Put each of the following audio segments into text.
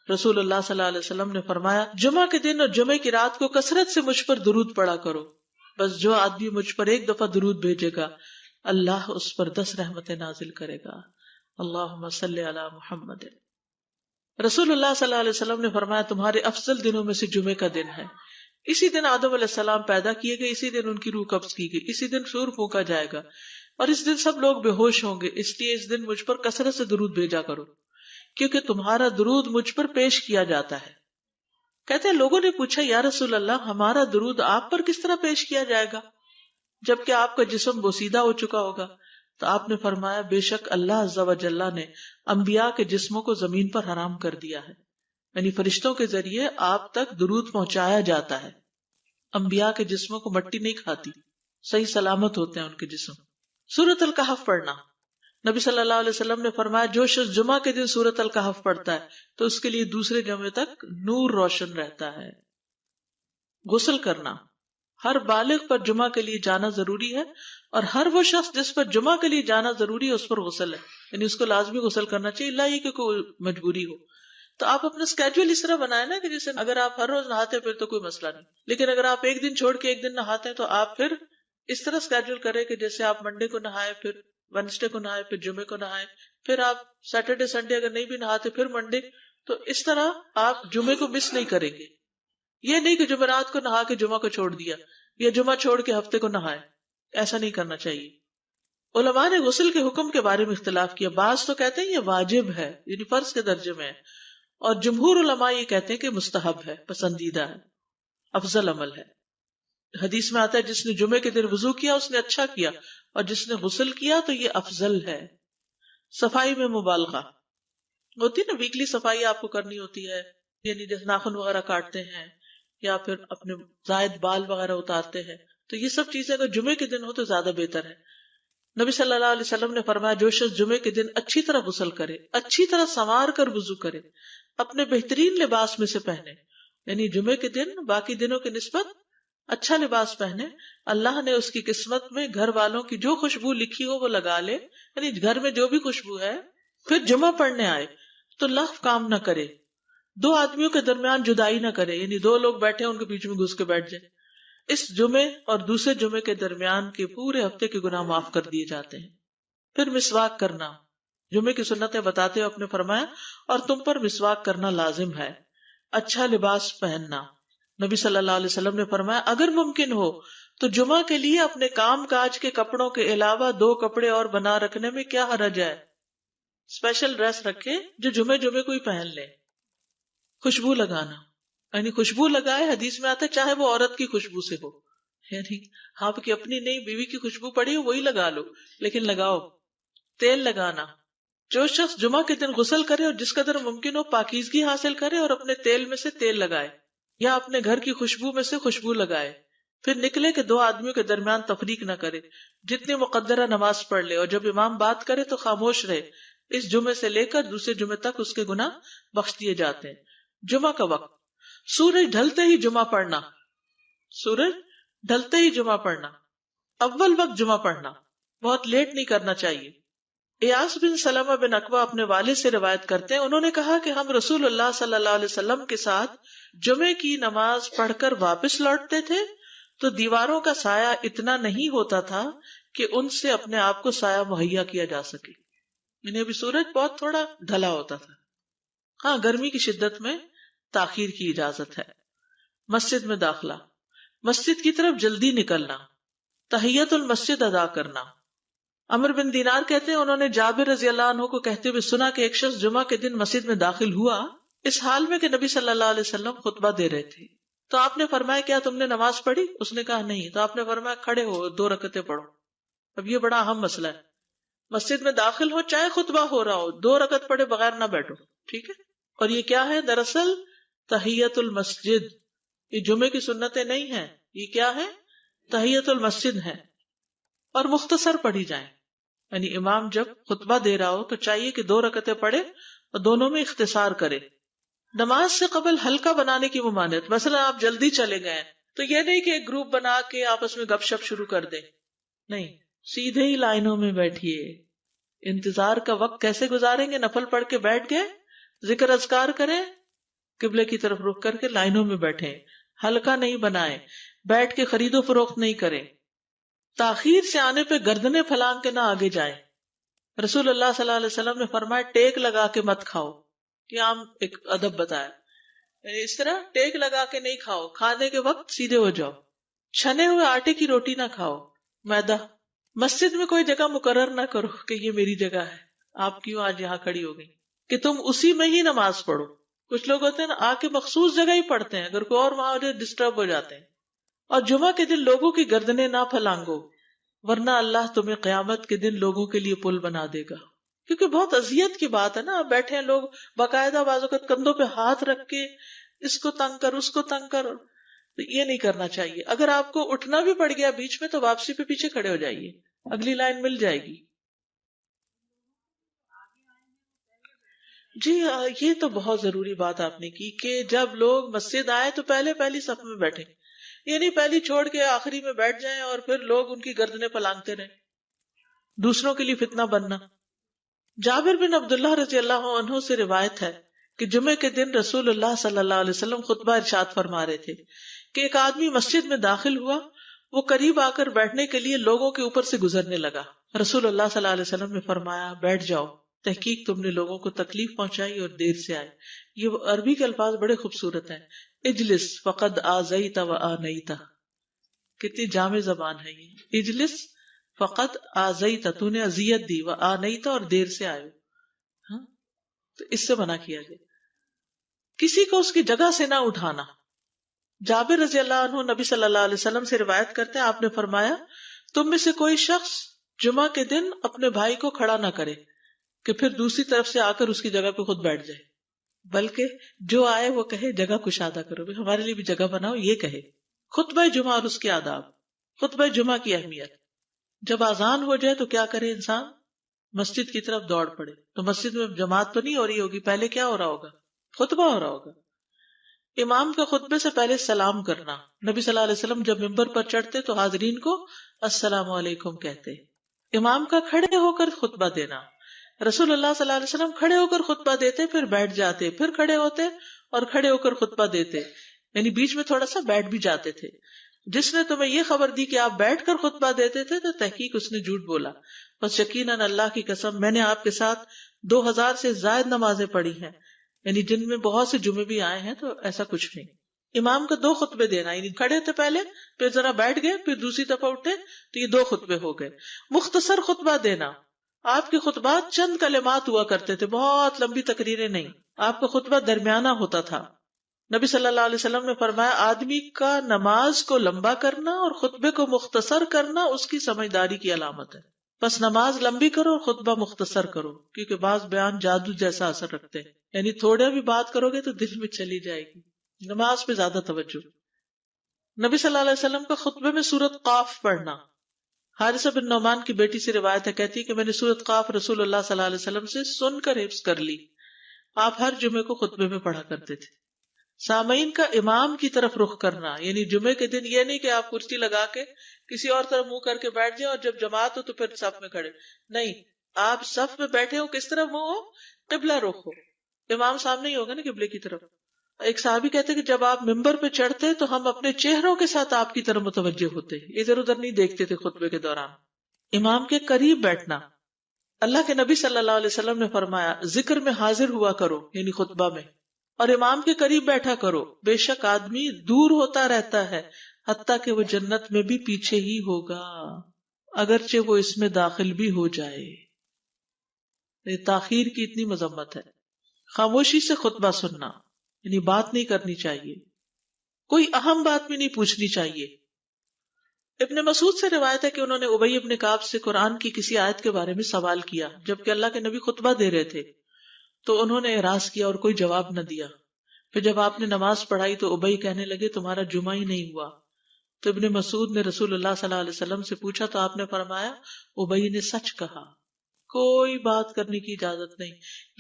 رسول اللہ صلی اللہ علیہ وسلم نے فرمایا جمعہ کے دن اور جمعے کی رات کو کثرت سے مجھ پر درود پڑا کرو، بس جو آدمی مجھ پر ایک دفعہ درود بھیجے گا اللہ اس پر 10 رحمتیں نازل کرے گا۔ اللہم صلی علی محمد۔ رسول اللہ صلی اللہ علیہ وسلم نے فرمایا تمہارے افضل دنوں میں سے جمعے کا دن ہے، اسی دن آدم علیہ السلام پیدا کیے گئے، اسی دن ان کی روح قبض کی گئی، اسی دن سور پھونکا جائے گا اور اس دن سب لوگ بے ہوش ہوں گے، اس لیے اس دن مجھ پر کثرت سے درود بھیجا کرو کیونکہ تمہارا درود مجھ پر پیش کیا جاتا ہے۔ کہتے ہیں لوگوں نے پوچھا یا رسول اللہ ہمارا درود آپ پر کس طرح پیش کیا جائے گا جبکہ آپ کا جسم بوسیدہ ہو چکا ہوگا؟ تو آپ نے فرمایا بے شک اللہ عز و جل نے انبیاء کے جسموں کو زمین پر حرام کر دیا ہے، یعنی فرشتوں کے ذریعے آپ تک درود پہنچایا جاتا ہے۔ انبیاء کے جسموں کو مٹی نہیں کھاتی، صحیح سلامت ہوتے ہیں ان کے جسم۔ سورۃ الکہف پڑھنا، نبی صلی اللہ علیہ وسلم نے فرمایا جو شخص جمعہ کے دن سورۃ الکہف پڑھتا ہے تو اس کے لیے دوسرے جمعے تک نور روشن رہتا ہے۔ غسل کرنا، ہر بالغ پر جمعہ کے لیے جانا ضروری ہے اور ہر وہ شخص جس پر جمعہ کے لیے جانا ضروری ہے اس پر غسل ہے، یعنی اس کو لازمی غسل کرنا چاہیے، الا یہ کہ کوئی مجبوری ہو۔ تو آپ اپنا اسکیجول اس طرح بنائیں نا کہ جیسے اگر آپ ہر روز نہاتے ہیں پھر تو کوئی مسئلہ نہیں، لیکن اگر آپ ایک دن چھوڑ کے ایک دن نہاتے ہیں تو آپ پھر اس طرح اسکیجول کریں کہ جیسے آپ منڈے کو نہائے، پھر وینسڈے کو نہائے، پھر جمعے کو نہائے، پھر آپ سیٹرڈے سنڈے اگر نہیں بھی نہاتے پھر منڈے، تو اس طرح آپ جمعے کو مس نہیں کریں گے۔ یہ نہیں کہ جمعرات کو نہا کے جمعہ کو چھوڑ دیا یا جمعہ چھوڑ کے ہفتے کو نہائے، ایسا نہیں کرنا چاہیے۔ علماء نے غسل کے حکم کے بارے میں اختلاف کیا، بعض تو کہتے ہیں یہ واجب ہے یعنی فرض کے درجے میں ہے، اور جمہور علماء یہ کہتے ہیں کہ مستحب ہے، پسندیدہ ہے، افضل عمل ہے۔ حدیث میں آتا ہے جس نے جمعے کے دن وضو کیا اس نے اچھا کیا اور جس نے غسل کیا تو یہ افضل ہے۔ صفائی میں مبالغہ ہوتی ہے نا، ویکلی صفائی آپ کو کرنی ہوتی ہے، یعنی جیسے ناخن وغیرہ کاٹتے ہیں یا پھر اپنے زائد بال وغیرہ اتارتے ہیں، تو یہ سب چیزیں اگر جمعے کے دن ہو تو زیادہ بہتر ہے۔ نبی صلی اللہ علیہ وسلم نے فرمایا جو شخص جمعے کے دن اچھی طرح غسل کرے، اچھی طرح سنوار کر وضو کرے، اپنے بہترین لباس میں سے پہنے، یعنی جمعے کے دن باقی دنوں کی نسبت اچھا لباس پہنے، اللہ نے اس کی قسمت میں گھر والوں کی جو خوشبو لکھی ہو وہ لگا لے، یعنی گھر میں جو بھی خوشبو ہے، پھر جمعہ پڑھنے آئے تو لغو کام نہ کرے، دو آدمیوں کے درمیان جدائی نہ کرے، یعنی دو لوگ بیٹھے ان کے بیچ میں گھس کے بیٹھ جائے۔ اس جمعے اور دوسرے جمعے کے درمیان کے پورے ہفتے کے گناہ معاف کر دیے جاتے ہیں۔ پھر مسواک کرنا، جمعے کی سنتیں بتاتے ہوئے آپ نے فرمایا اور تم پر مسواک کرنا لازم ہے۔ اچھا لباس پہننا، نبی صلی اللہ علیہ وسلم نے فرمایا اگر ممکن ہو تو جمعہ کے لیے اپنے کام کاج کے کپڑوں کے علاوہ 2 کپڑے اور بنا رکھنے میں کیا حرج ہے، اسپیشل ڈریس رکھے جو جمعے کو ہی پہن لے۔ خوشبو لگانا، یعنی خوشبو لگائے، حدیث میں آتا ہے چاہے وہ عورت کی خوشبو سے ہو، یعنی آپ کی اپنی نہیں، بیوی کی خوشبو پڑی ہو وہی لگا لو، لیکن لگاؤ۔ تیل لگانا، جو شخص جمعہ کے دن غسل کرے اور جس قدر ممکن ہو پاکیزگی حاصل کرے اور اپنے تیل میں سے تیل لگائے یا اپنے گھر کی خوشبو میں سے خوشبو لگائے، پھر نکلے کہ 2 آدمیوں کے درمیان تفریق نہ کرے، جتنی مقدرہ نماز پڑھ لے، اور جب امام بات کرے تو خاموش رہے، اس جمعے سے لے کر دوسرے جمعے تک اس کے گناہ بخش دیے جاتے ہیں۔ جمعہ کا وقت، سورج ڈھلتے ہی جمعہ پڑھنا، سورج ڈھلتے ہی جمعہ پڑھنا، اول وقت جمعہ پڑھنا، بہت لیٹ نہیں کرنا چاہیے۔ ایاس بن سلمہ بن عقبہ اپنے والد سے روایت کرتے ہیں، انہوں نے کہا کہ ہم رسول اللہ صلی اللہ علیہ وسلم کے ساتھ جمعے کی نماز پڑھ کر واپس لوٹتے تھے تو دیواروں کا سایہ اتنا نہیں ہوتا تھا کہ ان سے اپنے آپ کو سایہ مہیا کیا جا سکے، یعنی ابھی سورج بہت تھوڑا ڈھلا ہوتا تھا۔ ہاں، گرمی کی شدت میں تاخیر کی اجازت ہے۔ مسجد میں داخلہ، مسجد کی طرف جلدی نکلنا، تحیت المسجد ادا کرنا۔ عمر بن دینار کہتے ہیں انہوں نے جابر رضی اللہ عنہ کو کہتے ہوئے سنا کہ ایک شخص جمعہ کے دن مسجد میں داخل ہوا اس حال میں کہ نبی صلی اللہ علیہ وسلم خطبہ دے رہے تھے، تو آپ نے فرمایا کیا تم نے نماز پڑھی؟ اس نے کہا نہیں، تو آپ نے فرمایا کھڑے ہو 2 رکعتیں پڑھو۔ اب یہ بڑا اہم مسئلہ ہے، مسجد میں داخل ہو چاہے خطبہ ہو رہا ہو 2 رکعت پڑھے بغیر نہ بیٹھو، ٹھیک ہے؟ اور یہ کیا ہے؟ دراصل تحیت المسجد، یہ جمعے کی سنتیں نہیں ہیں، یہ کیا ہے؟ تحیت المسجد ہے، اور مختصر پڑھی جائیں، یعنی امام جب خطبہ دے رہا ہو تو چاہیے کہ 2 رکعتیں پڑھے اور دونوں میں اختصار کرے۔ نماز سے قبل ہلکا بنانے کی ممانعت، مثلا آپ جلدی چلے گئے تو یہ نہیں کہ ایک گروپ بنا کے آپس میں گپ شپ شروع کر دیں، نہیں، سیدھے ہی لائنوں میں بیٹھیے۔ انتظار کا وقت کیسے گزاریں گے؟ نفل پڑھ کے بیٹھ گئے، ذکر اذکار کریں، قبلے کی طرف رخ کر کے لائنوں میں بیٹھیں، حلقہ نہیں بنائیں، بیٹھ کے خرید و فروخت نہیں کریں، تاخیر سے آنے پہ گردنیں پھلانگ کے نہ آگے جائیں۔ رسول اللہ صلی اللہ علیہ وسلم نے فرمایا ٹیک لگا کے مت کھاؤ، یہ عام ایک ادب بتایا، یعنی اس طرح ٹیک لگا کے نہیں کھاؤ، کھانے کے وقت سیدھے ہو جاؤ۔ چھنے ہوئے آٹے کی روٹی نہ کھاؤ، میدا۔ مسجد میں کوئی جگہ مقرر نہ کرو کہ یہ میری جگہ ہے، آپ کیوں آج یہاں کھڑی ہو گئی، کہ تم اسی میں ہی نماز پڑھو۔ کچھ لوگ ہوتے ہیں نا، آ کے مخصوص جگہ ہی پڑھتے ہیں، اگر کوئی اور وہاں ہو جائے ڈسٹرب ہو جاتے ہیں۔ اور جمعہ کے دن لوگوں کی گردنیں نہ پھلانگو، ورنہ اللہ تمہیں قیامت کے دن لوگوں کے لیے پل بنا دے گا۔ کیونکہ بہت اذیت کی بات ہے نا، آپ بیٹھے ہیں لوگ باقاعدہ بعض اوقات کندھوں پہ ہاتھ رکھ کے اس کو تنگ کر اس کو تنگ کر، تو یہ نہیں کرنا چاہیے۔ اگر آپ کو اٹھنا بھی پڑ گیا بیچ میں تو واپسی پہ پیچھے کھڑے ہو جائیے، اگلی لائن مل جائے گی۔ جی یہ تو بہت ضروری بات آپ نے کی کہ جب لوگ مسجد آئے تو پہلی صف میں بیٹھے، یعنی پہلی چھوڑ کے آخری میں بیٹھ جائیں اور پھر لوگ ان کی گردنیں پلانگتے رہیں، دوسروں کے لیے فتنہ بننا۔ جابر بن عبداللہ رضی اللہ عنہ سے روایت ہے کہ جمعے کے دن رسول اللہ صلی اللہ علیہ وسلم خطبہ ارشاد فرما رہے تھے کہ ایک آدمی مسجد میں داخل ہوا، وہ قریب آ کر بیٹھنے کے لیے لوگوں کے اوپر سے گزرنے لگا۔ رسول اللہ صلی اللہ علیہ وسلم نے فرمایا بیٹھ جاؤ، تحقیق تم نے لوگوں کو تکلیف پہنچائی اور دیر سے آئے۔ یہ عربی کے الفاظ بڑے خوبصورت ہیں، اجلس فقد آذیت و آنیت، کتنی جامع زبان ہے یہ، اجلس فقط آذیت، تو نے اذیت دی، و آنیت، اور دیر سے آئے۔ ہاں تو اس سے منع کیا گیا۔ کسی کو اس کی جگہ سے نہ اٹھانا۔ جابر رضی اللہ عنہ نبی صلی اللہ علیہ وسلم سے روایت کرتے ہیں، آپ نے فرمایا تم میں سے کوئی شخص جمعہ کے دن اپنے بھائی کو کھڑا نہ کرے کہ پھر دوسری طرف سے آ کر اس کی جگہ پہ خود بیٹھ جائے، بلکہ جو آئے وہ کہے جگہ کشادہ کرو، ہمارے لیے بھی جگہ بناؤ، یہ کہے۔ خطبہ جمعہ اور اس کے آداب۔ خطبہ جمعہ کی اہمیت، جب اذان ہو جائے تو کیا کرے انسان؟ مسجد کی طرف دوڑ پڑے۔ تو مسجد میں جماعت تو نہیں ہو رہی ہوگی، پہلے کیا ہو رہا ہوگا؟ خطبہ ہو رہا ہوگا۔ امام کا خطبے سے پہلے سلام کرنا۔ نبی صلی اللہ علیہ وسلم جب ممبر پر چڑھتے تو حاضرین کو السلام علیکم کہتے۔ امام کا کھڑے ہو کر خطبہ دینا۔ رسول اللہ صلی اللہ علیہ وسلم کھڑے ہو کر خطبہ دیتے، پھر بیٹھ جاتے، پھر کھڑے ہوتے اور کھڑے ہو کر خطبہ دیتے، یعنی بیچ میں تھوڑا سا بیٹھ بھی جاتے تھے۔ جس نے تمہیں یہ خبر دی کہ آپ بیٹھ کر خطبہ دیتے تھے تو تحقیق اس نے جھوٹ بولا، بس یقیناً اللہ کی قسم میں نے آپ کے ساتھ 2000 سے زائد نمازیں پڑھی ہیں، یعنی جن میں بہت سے جمعے بھی آئے ہیں، تو ایسا کچھ نہیں۔ امام کا 2 خطبے دینا، یعنی کھڑے تھے پہلے، پھر ذرا بیٹھ گئے، پھر دوسری دفعہ اٹھے، تو یہ 2 خطبے ہو گئے۔ مختصر خطبہ دینا۔ آپ کے خطبات چند کلمات ہوا کرتے تھے، بہت لمبی تقریریں نہیں، آپ کا خطبہ درمیانہ ہوتا تھا۔ نبی صلی اللہ علیہ وسلم نے فرمایا آدمی کا نماز کو لمبا کرنا اور خطبے کو مختصر کرنا اس کی سمجھداری کی علامت ہے۔ بس نماز لمبی کرو اور خطبہ مختصر کرو، کیونکہ بعض بیان جادو جیسا اثر رکھتے ہیں، یعنی تھوڑے بھی بات کرو گے تو دل میں چلی جائے گی۔ نماز پہ زیادہ توجہ۔ نبی صلی اللہ علیہ وسلم کا خطبے میں سورۃ قاف پڑھنا۔ حارثہ بن نعمان کی بیٹی سے روایت ہے، کہتی ہے کہ میں نے سورۃ قاف رسول اللہ صلی اللہ علیہ وسلم سے سن کر حفظ کر لی۔ آپ ہر جمعے کو خطبے میں پڑھا کرتے تھے۔ سامعین کا امام کی طرف رخ کرنا، یعنی جمعے کے دن یہ نہیں کہ آپ کرسی لگا کے کسی اور طرف منہ کر کے بیٹھ جائیں اور جب جماعت ہو تو پھر صف میں کھڑے، نہیں، آپ صف میں بیٹھے ہو، کس طرف منہ ہو؟ قبلہ رخ ہو، امام سامنے ہی ہوگا نا قبلے کی طرف۔ ایک صحابی کہتے کہ جب آپ ممبر پہ چڑھتے تو ہم اپنے چہروں کے ساتھ آپ کی طرف متوجہ ہوتے، ادھر ادھر نہیں دیکھتے تھے خطبے کے دوران۔ امام کے قریب بیٹھنا۔ اللہ کے نبی صلی اللہ علیہ وسلم نے فرمایا ذکر میں حاضر ہوا کرو، یعنی خطبہ میں، اور امام کے قریب بیٹھا کرو، بے شک آدمی دور ہوتا رہتا ہے حتیٰ کہ وہ جنت میں بھی پیچھے ہی ہوگا اگرچہ وہ اس میں داخل بھی ہو جائے۔ یہ تاخیر کی اتنی مذمت ہے۔ خاموشی سے خطبہ سننا، یعنی بات نہیں کرنی چاہیے، کوئی اہم بات بھی نہیں پوچھنی چاہیے۔ ابن مسعود سے روایت ہے کہ انہوں نے ابی ابن کعب سے قرآن کی کسی آیت کے بارے میں سوال کیا جبکہ اللہ کے نبی خطبہ دے رہے تھے، تو انہوں نے اعراض کیا اور کوئی جواب نہ دیا۔ پھر جب آپ نے نماز پڑھائی تو ابی کہنے لگے تمہارا جمعہ ہی نہیں ہوا۔ تو ابن مسعود نے رسول اللہ صلی اللہ علیہ وسلم سے پوچھا تو آپ نے فرمایا ابی نے سچ کہا، کوئی بات کرنے کی اجازت نہیں،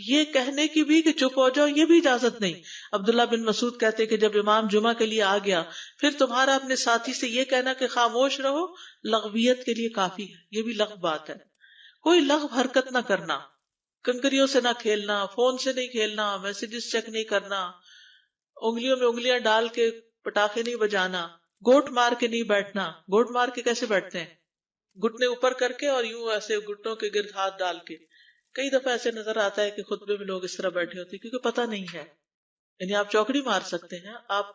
یہ کہنے کی بھی کہ چپ ہو جاؤ یہ بھی اجازت نہیں۔ عبداللہ بن مسعود کہتے کہ جب امام جمعہ کے لیے آ گیا پھر تمہارا اپنے ساتھی سے یہ کہنا کہ خاموش رہو لغویت کے لیے کافی ہے، یہ بھی لغو بات ہے۔ کوئی لغو حرکت نہ کرنا، کنکریوں سے نہ کھیلنا، فون سے نہیں کھیلنا، میسجز چیک نہیں کرنا، انگلیوں میں انگلیاں ڈال کے پٹاخے نہیں بجانا، گوٹ مار کے نہیں بیٹھنا. گوٹ مار کے کیسے بیٹھتے ہیں؟ گھٹنے اوپر کر کے اور یوں ایسے گھٹنوں کے گرد ہاتھ ڈال کے. کئی دفعہ ایسے نظر آتا ہے کہ خطبے میں لوگ اس طرح بیٹھے ہوتے ہیں کیونکہ پتہ نہیں ہے. یعنی آپ چوکڑی مار سکتے ہیں. آپ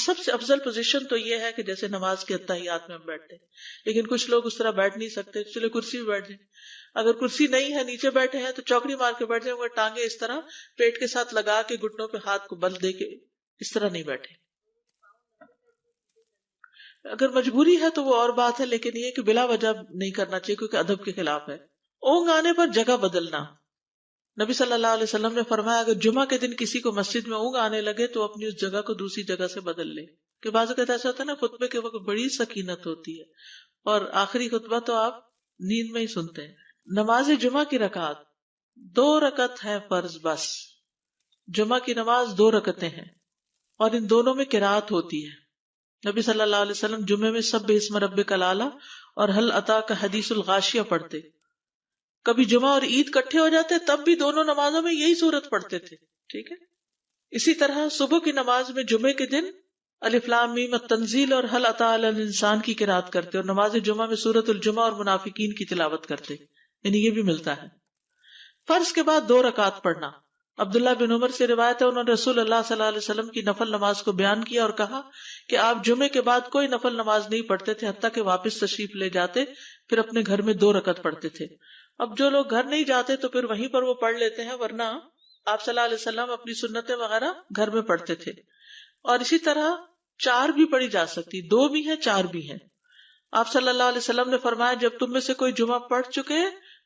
سب سے افضل پوزیشن تو یہ ہے کہ جیسے نماز کے اتحیات میں ہم بیٹھتے ہیں، لیکن کچھ لوگ اس طرح بیٹھ نہیں سکتے، چلے کرسی میں بیٹھ جائیں. اگر کرسی نہیں ہے، نیچے بیٹھے ہیں، تو چوکڑی مار کے بیٹھ جائیں، مگر ٹانگیں اس طرح پیٹ کے ساتھ لگا کے گھٹنوں پہ ہاتھ کو بل دے کے اس طرح نہیں بیٹھے. اگر مجبوری ہے تو وہ اور بات ہے، لیکن یہ کہ بلا وجہ نہیں کرنا چاہیے کیونکہ ادب کے خلاف ہے. اونگ آنے پر جگہ بدلنا. نبی صلی اللہ علیہ وسلم نے فرمایا اگر جمعہ کے دن کسی کو مسجد میں اونگ آنے لگے تو اپنی اس جگہ کو دوسری جگہ سے بدل لے. کہ بعض اوقات ایسا ہوتا ہے نا، خطبے کے وقت بڑی سکینت ہوتی ہے اور آخری خطبہ تو آپ نیند میں ہی سنتے ہیں. نماز جمعہ کی رکعت 2 رکعت ہے فرض بس. جمعہ کی نماز 2 رکعتیں ہیں اور ان دونوں میں قرات ہوتی ہے. نبی صلی اللہ علیہ وسلم جمعے میں سبح اسم ربک الاعلی اور هل اتاک حدیث الغاشیہ پڑھتے. کبھی جمعہ اور عید کٹھے ہو جاتے تب بھی دونوں نمازوں میں یہی سورت پڑھتے تھے. ٹھیک ہے. اسی طرح صبح کی نماز میں جمعے کے دن الف لام میم التنزیل اور هل اتی علی الانسان کی قرات کرتے اور نماز جمعہ میں سورۃ الجمعہ اور منافقین کی تلاوت کرتے. یعنی یہ بھی ملتا ہے. فرض کے بعد 2 رکعت پڑھنا. عبداللہ بن عمر سے روایت ہے انہوں نے رسول اللہ صلی اللہ علیہ وسلم کی نفل نماز کو بیان کیا اور کہا کہ آپ جمعے کے بعد کوئی نفل نماز نہیں پڑھتے تھے حتیٰ کہ واپس تشریف لے جاتے پھر اپنے گھر میں 2 رکعت پڑھتے تھے. اب جو لوگ گھر نہیں جاتے تو پھر وہیں پر وہ پڑھ لیتے ہیں، ورنہ آپ صلی اللہ علیہ وسلم اپنی سنتیں وغیرہ گھر میں پڑھتے تھے. اور اسی طرح 4 بھی پڑھی جا سکتی، 2 بھی ہیں 4 بھی ہیں. آپ صلی اللہ علیہ وسلم نے فرمایا جب تم میں سے کوئی جمعہ پڑھ چکے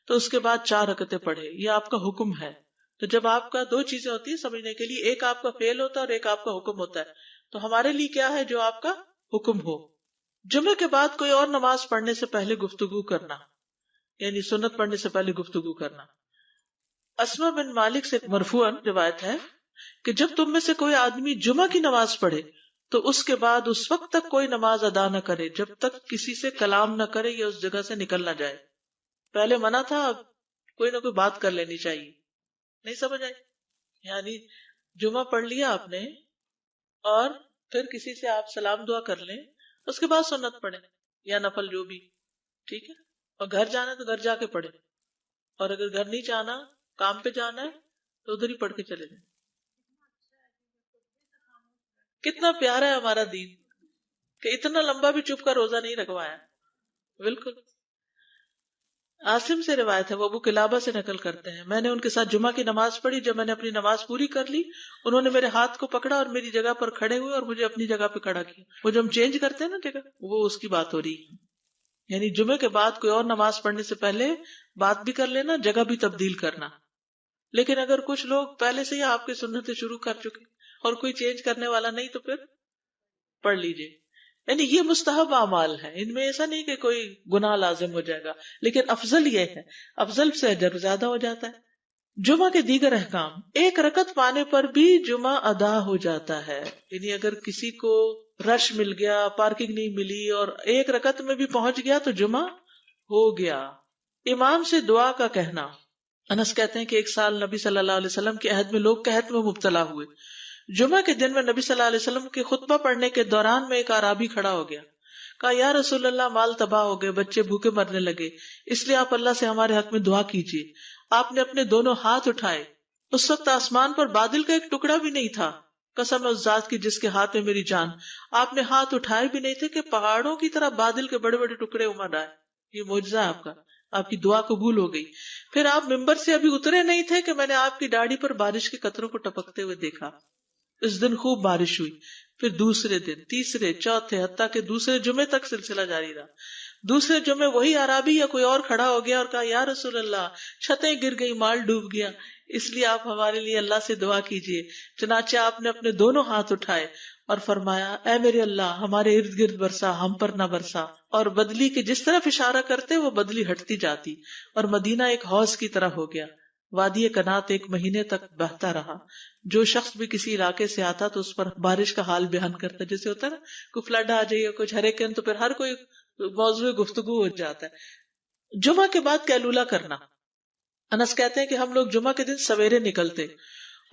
تو اس کے بعد 4 رکعتیں پڑھے. یہ آپ کا حکم ہے. تو جب آپ کا 2 چیزیں ہوتی ہیں سمجھنے کے لیے، ایک آپ کا فعل ہوتا ہے اور ایک آپ کا حکم ہوتا ہے. تو ہمارے لیے کیا ہے جو آپ کا حکم ہو. جمعے کے بعد کوئی اور نماز پڑھنے سے پہلے گفتگو کرنا، یعنی سنت پڑھنے سے پہلے گفتگو کرنا. اسما بن مالک سے مرفوعاً روایت ہے کہ جب تم میں سے کوئی آدمی جمعہ کی نماز پڑھے تو اس کے بعد اس وقت تک کوئی نماز ادا نہ کرے جب تک کسی سے کلام نہ کرے یا اس جگہ سے نکل نہ جائے. پہلے منع تھا، اب کوئی نہ کوئی بات کر لینی چاہیے. نہیں سمجھ آئی؟ یعنی جمعہ پڑھ لیا آپ نے اور پھر کسی سے آپ سلام دعا کر لیں، اس کے بعد سنت پڑھیں یا نفل جو بھی. ٹھیک ہے. اور گھر جانا ہے تو گھر جا کے پڑھیں، اور اگر گھر نہیں جانا، کام پہ جانا ہے تو ادھر ہی پڑھ کے چلے جائیں. کتنا پیارا ہے ہمارا دین کہ اتنا لمبا بھی چپ کا روزہ نہیں رکھوایا. بالکل. عاصم سے روایت ہے، وہ ابو قلابہ سے نقل کرتے ہیں میں نے ان کے ساتھ جمعہ کی نماز پڑھی. جب میں نے اپنی نماز پوری کر لی انہوں نے میرے ہاتھ کو پکڑا اور میری جگہ پر کھڑے ہوئے اور مجھے اپنی جگہ پہ کھڑا کیا. وہ جو ہم چینج کرتے ہیں نا جگہ، وہ اس کی بات ہو رہی ہے. یعنی جمعے کے بعد کوئی اور نماز پڑھنے سے پہلے بات بھی کر لینا، جگہ بھی تبدیل کرنا. لیکن اگر کچھ لوگ پہلے سے ہی آپ کی سنتیں شروع کر چکے اور کوئی چینج کرنے والا نہیں تو پھر پڑھ لیجئے. یعنی یہ مستحب اعمال ہے، ان میں ایسا نہیں کہ کوئی گناہ لازم ہو جائے گا، لیکن افضل یہ ہے، افضل سے اجر زیادہ ہو جاتا ہے. جمعہ کے دیگر احکام. 1 رکعت پانے پر بھی جمعہ ادا ہو جاتا ہے. یعنی اگر کسی کو رش مل گیا، پارکنگ نہیں ملی اور 1 رکعت میں بھی پہنچ گیا تو جمعہ ہو گیا. امام سے دعا کا کہنا. انس کہتے ہیں کہ ایک سال نبی صلی اللہ علیہ وسلم کے عہد میں لوگ قحط میں مبتلا ہوئے. جمعہ کے دن میں نبی صلی اللہ علیہ وسلم کے خطبہ پڑھنے کے دوران میں ایک اعرابی کھڑا ہو گیا. کہا یا رسول اللہ، مال تباہ ہو گئے، بچے بھوکے مرنے لگے، اس لیے آپ اللہ سے ہمارے حق میں دعا کیجیے. آپ نے اپنے دونوں ہاتھ اٹھائے. اس وقت آسمان پر بادل کا ایک ٹکڑا بھی نہیں تھا. قسم اس ذات کی جس کے ہاتھ میں میری جان، آپ نے ہاتھ اٹھائے بھی نہیں تھے کہ پہاڑوں کی طرح بادل کے بڑے بڑے ٹکڑے امڑ آئے. یہ معجزہ ہے آپ کا، آپ کی دعا قبول ہو گئی. پھر آپ ممبر سے ابھی اترے نہیں تھے کہ میں نے آپ کی داڑھی پر بارش کے قطروں کو ٹپکتے ہوئے دیکھا. اس دن خوب بارش ہوئی. پھر دوسرے دن، تیسرے، چوتھے، حتیٰ کہ دوسرے جمعے تک سلسلہ جاری رہا. دوسرے جمعے وہی عرابی یا کوئی اور کھڑا ہو گیا اور کہا یا رسول اللہ، چھتیں گر گئی، مال ڈوب گیا، اس لیے آپ ہمارے لیے اللہ سے دعا کیجیے. چنانچہ آپ نے اپنے دونوں ہاتھ اٹھائے اور فرمایا اے میرے اللہ، ہمارے ارد گرد برسا، ہم پر نہ برسا. اور بدلی کے جس طرف اشارہ کرتے وہ بدلی ہٹتی جاتی اور مدینہ ایک حوض کی طرح ہو گیا. وادی کنات 1 مہینے تک بہتا رہا. جو شخص بھی کسی علاقے سے آتا تو اس پر بارش کا حال بیان کرتا. جیسے ہوتا ہے نا کوئی فلڈ آ جائے یا کچھ ہریکین، تو پھر ہر کوئی موضوع گفتگو ہو جاتا ہے. جمعہ کے بعد قیلولہ کرنا. انس کہتے ہیں کہ ہم لوگ جمعہ کے دن سویرے نکلتے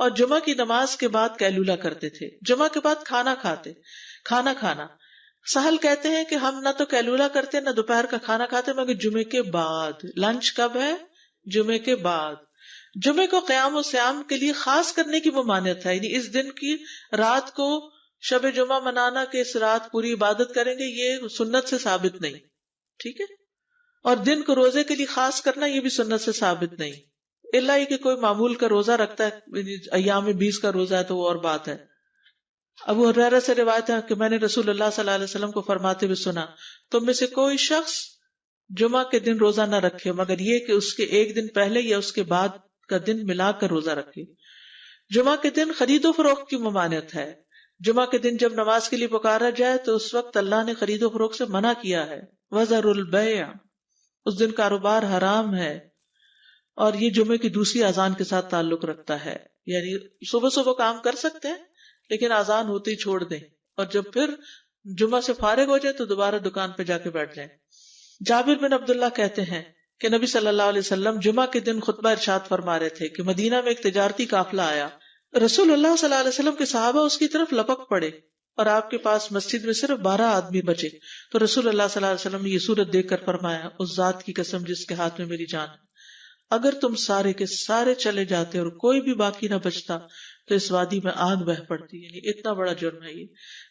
اور جمعہ کی نماز کے بعد قیلولہ کرتے تھے. جمعہ کے بعد کھانا کھانا. سہل کہتے ہیں کہ ہم نہ تو قیلولہ کرتے نہ دوپہر کا کھانا کھاتے مگر جمعے کے بعد. لنچ کب ہے؟ جمعے کے بعد. جمعے کو قیام و سیام کے لیے خاص کرنے کی ممانعت ہے، یعنی اس دن کی رات کو شب جمعہ منانا کہ اس رات پوری عبادت کریں گے، یہ سنت سے ثابت نہیں. ٹھیک ہے. اور دن کو روزے کے لیے خاص کرنا یہ بھی سنت سے ثابت نہیں، الا یہ کہ کوئی معمول کا روزہ رکھتا ہے، ایام 20 کا روزہ ہے تو وہ اور بات ہے. ابو ہریرہ سے روایت ہے کہ میں نے رسول اللہ صلی اللہ علیہ وسلم کو فرماتے ہوئے سنا، تم میں سے کوئی شخص جمعہ کے دن روزہ نہ رکھے مگر یہ کہ اس کے ایک دن پہلے یا اس کے بعد کا دن ملا کر روزہ رکھے. جمعہ کے دن خرید و فروخت کی ممانعت ہے. جمعہ کے دن جب نماز کے لیے پکارا جائے تو اس وقت اللہ نے خرید و فروخت سے منع کیا ہے. وَذَرُوا الْبَيْعَ، اس دن کاروبار حرام ہے. اور یہ جمعے کی دوسری اذان کے ساتھ تعلق رکھتا ہے، یعنی صبح صبح کام کر سکتے ہیں لیکن اذان ہوتے ہی چھوڑ دیں، اور جب پھر جمعہ سے فارغ ہو جائے تو دوبارہ دکان پہ جا کے بیٹھ جائیں. جابر بن عبداللہ کہتے ہیں کہ نبی صلی اللہ علیہ وسلم جمعہ کے دن خطبہ ارشاد فرما رہے تھے کہ مدینہ میں ایک تجارتی قافلہ آیا. رسول اللہ صلی اللہ علیہ وسلم کے صحابہ اس کی طرف لپک پڑے اور آپ کے پاس مسجد میں صرف 12 آدمی بچے. تو رسول اللہ صلی اللہ علیہ وسلم نے یہ صورت دیکھ کر فرمایا، اس ذات کی قسم جس کے ہاتھ میں میری جان ہے، اگر تم سارے کے سارے چلے جاتے اور کوئی بھی باقی نہ بچتا تو اس وادی میں آگ بہہ پڑتی. یعنی اتنا بڑا جرم ہے یہ.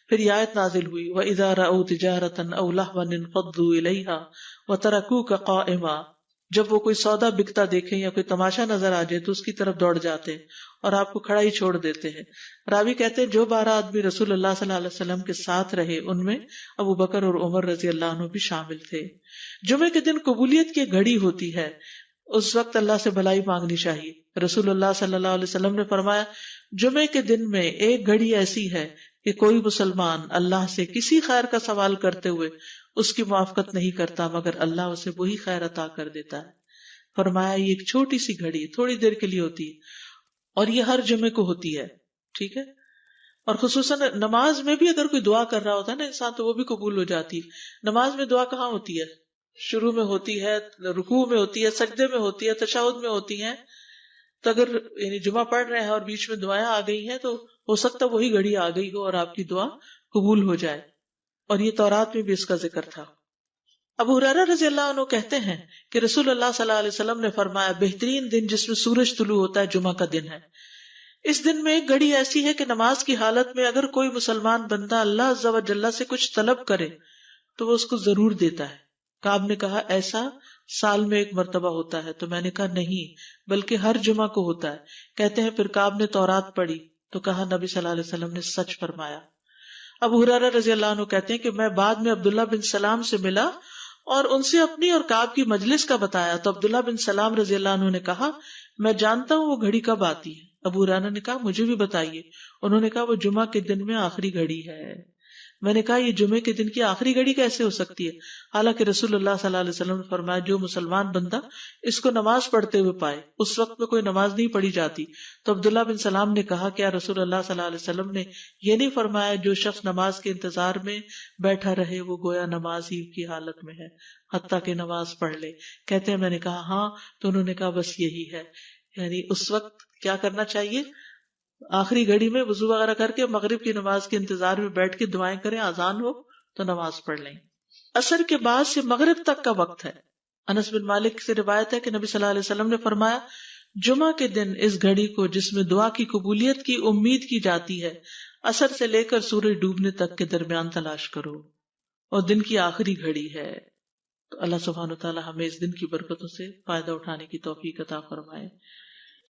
پھر یہ آیت نازل ہوئی، وَإِذَا رَأَوْا تِجَارَةً أَوْ لَهْوًا انفضوا إِلَيْهَا وَتَرَكُوكَ قَائِمًا، جب وہ کوئی سودا بکتا دیکھیں یا کوئی تماشا نظر آ جائے تو اس کی طرف دوڑ جاتے ہیں اور آپ کو کھڑا ہی چھوڑ دیتے ہیں. راوی کہتے ہیں جو 12 آدمی رسول اللہ صلی اللہ علیہ وسلم کے ساتھ رہے ان میں ابو بکر اور عمر رضی اللہ عنہ بھی شامل تھے. جمعے کے دن قبولیت کی گھڑی ہوتی ہے، اس وقت اللہ سے بھلائی مانگنی چاہیے. رسول اللہ صلی اللہ علیہ وسلم نے فرمایا، جمعے کے دن میں ایک گھڑی ایسی ہے کہ کوئی مسلمان اللہ سے کسی خیر کا سوال کرتے ہوئے اس کی موافقت نہیں کرتا مگر اللہ اسے وہی خیر عطا کر دیتا ہے. فرمایا یہ ایک چھوٹی سی گھڑی تھوڑی دیر کے لیے ہوتی ہے اور یہ ہر جمعے کو ہوتی ہے. ٹھیک ہے. اور خصوصاً نماز میں بھی اگر کوئی دعا کر رہا ہوتا ہے نا انسان تو وہ بھی قبول ہو جاتی ہے. نماز میں دعا کہاں ہوتی ہے؟ شروع میں ہوتی ہے، رکوع میں ہوتی ہے، سجدے میں ہوتی ہے، تشہد میں ہوتی ہیں. تو اگر یعنی جمعہ پڑھ رہے ہیں اور بیچ میں دعائیں آ گئی ہیں تو ہو سکتا ہے وہی گھڑی آ گئی ہو اور آپ کی دعا قبول ہو جائے. اور یہ تورات میں بھی اس کا ذکر تھا. ابو ہریرہ رضی اللہ عنہ کہتے ہیں کہ رسول اللہ صلی اللہ علیہ وسلم نے فرمایا، بہترین دن جس میں سورج طلوع ہوتا ہے جمعہ کا دن ہے. اس دن میں ایک گھڑی ایسی ہے کہ نماز کی حالت میں اگر کوئی مسلمان بندہ اللہ عز و جل سے کچھ طلب کرے تو وہ اس کو ضرور دیتا ہے. کعب نے کہا ایسا سال میں ایک مرتبہ ہوتا ہے؟ تو میں نے کہا نہیں بلکہ ہر جمعہ کو ہوتا ہے. کہتے ہیں پھر کعب نے تورات پڑھی تو کہا نبی صلی اللہ علیہ وسلم نے سچ فرمایا. ابو ہریرہ رضی اللہ عنہ کہتے ہیں کہ میں بعد میں عبداللہ بن سلام سے ملا اور ان سے اپنی اور کعب کی مجلس کا بتایا تو عبداللہ بن سلام رضی اللہ عنہ نے کہا میں جانتا ہوں وہ گھڑی کب آتی ہے. ابو ہریرہ نے کہا مجھے بھی بتائیے. انہوں نے کہا وہ جمعہ کے دن میں آخری گھڑی ہے. میں نے کہا یہ جمعے کے دن کی آخری گھڑی کیسے ہو سکتی ہے؟ حالانکہ رسول اللہ صلی اللہ علیہ وسلم نے فرمایا جو مسلمان بندہ اس کو نماز پڑھتے ہوئے پائے. اس وقت میں کوئی نماز نہیں پڑھی جاتی. تو عبداللہ بن سلام نے کہا کیا رسول اللہ صلی اللہ علیہ وسلم نے یہ نہیں فرمایا جو شخص نماز کے انتظار میں بیٹھا رہے وہ گویا نماز ہی کی حالت میں ہے حتیٰ کہ نماز پڑھ لے؟ کہتے ہیں میں نے کہا ہاں. تو انہوں نے کہا بس یہی ہے. یعنی اس وقت کیا کرنا چاہیے؟ آخری گھڑی میں وضو وغیرہ کر کے مغرب کی نماز کے انتظار میں بیٹھ کے دعائیں کریں، اذان ہو تو نماز پڑھ لیں. عصر کے بعد سے مغرب تک کا وقت ہے. انس بن مالک سے روایت ہے کہ نبی صلی اللہ علیہ وسلم نے فرمایا جمعہ کے دن اس گھڑی کو جس میں دعا کی قبولیت کی امید کی جاتی ہے عصر سے لے کر سورج ڈوبنے تک کے درمیان تلاش کرو اور دن کی آخری گھڑی ہے. تو اللہ سبحانہ وتعالی ہمیں اس دن کی برکتوں سے فائدہ اٹھانے کی توفیق عطا فرمائے.